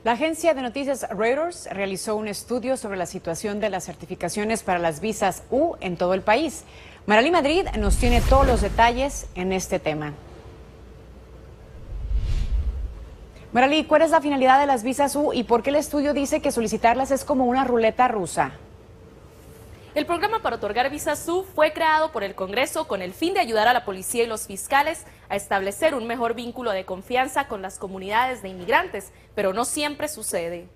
La agencia de noticias Reuters realizó un estudio sobre la situación de las certificaciones para las visas U en todo el país. Maralí Madrid nos tiene todos los detalles en este tema. Maralí, ¿cuál es la finalidad de las visas U y por qué el estudio dice que solicitarlas es como una ruleta rusa? El programa para otorgar visas U fue creado por el Congreso con el fin de ayudar a la policía y los fiscales a establecer un mejor vínculo de confianza con las comunidades de inmigrantes, pero no siempre sucede.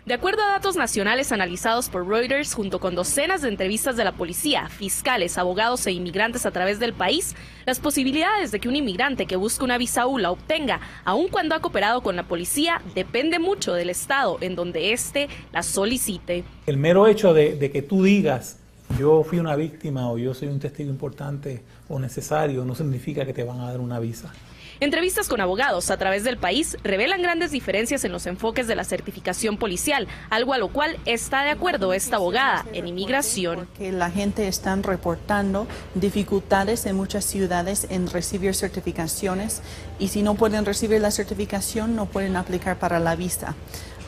De acuerdo a datos nacionales analizados por Reuters, junto con docenas de entrevistas de la policía, fiscales, abogados e inmigrantes a través del país, las posibilidades de que un inmigrante que busque una visa U la obtenga, aun cuando ha cooperado con la policía, depende mucho del estado en donde éste la solicite. El mero hecho de que tú digas, yo fui una víctima o yo soy un testigo importante o necesario, no significa que te van a dar una visa. Entrevistas con abogados a través del país revelan grandes diferencias en los enfoques de la certificación policial, algo a lo cual está de acuerdo esta abogada en inmigración. Que la gente está reportando dificultades en muchas ciudades en recibir certificaciones y si no pueden recibir la certificación no pueden aplicar para la visa.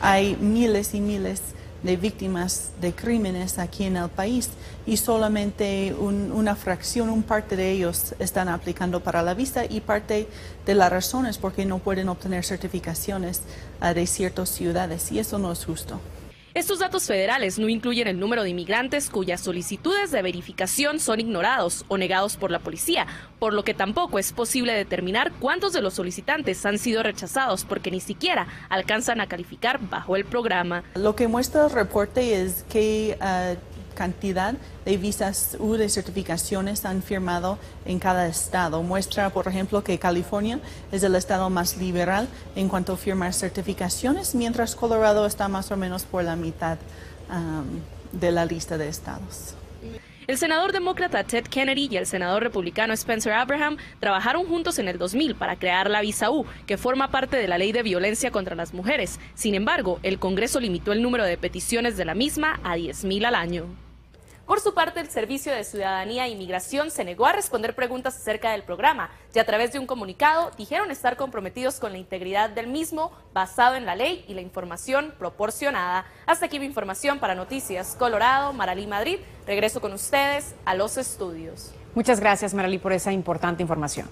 Hay miles y miles de víctimas de crímenes aquí en el país y solamente una fracción, un parte de ellos están aplicando para la visa y parte de la razón es porque no pueden obtener certificaciones de ciertas ciudades y eso no es justo. Estos datos federales no incluyen el número de inmigrantes cuyas solicitudes de verificación son ignorados o negados por la policía, por lo que tampoco es posible determinar cuántos de los solicitantes han sido rechazados porque ni siquiera alcanzan a calificar bajo el programa. Lo que muestra el reporte es que cantidad de visas U de certificaciones han firmado en cada estado. Muestra, por ejemplo, que California es el estado más liberal en cuanto a firmar certificaciones, mientras Colorado está más o menos por la mitad de la lista de estados. El senador demócrata Ted Kennedy y el senador republicano Spencer Abraham trabajaron juntos en el 2000 para crear la visa U, que forma parte de la ley de violencia contra las mujeres. Sin embargo, el Congreso limitó el número de peticiones de la misma a 10,000 al año. Por su parte, el Servicio de Ciudadanía e Inmigración se negó a responder preguntas acerca del programa y a través de un comunicado dijeron estar comprometidos con la integridad del mismo basado en la ley y la información proporcionada. Hasta aquí mi información para Noticias Colorado. Maralí Madrid, regreso con ustedes a los estudios. Muchas gracias, Maralí, por esa importante información.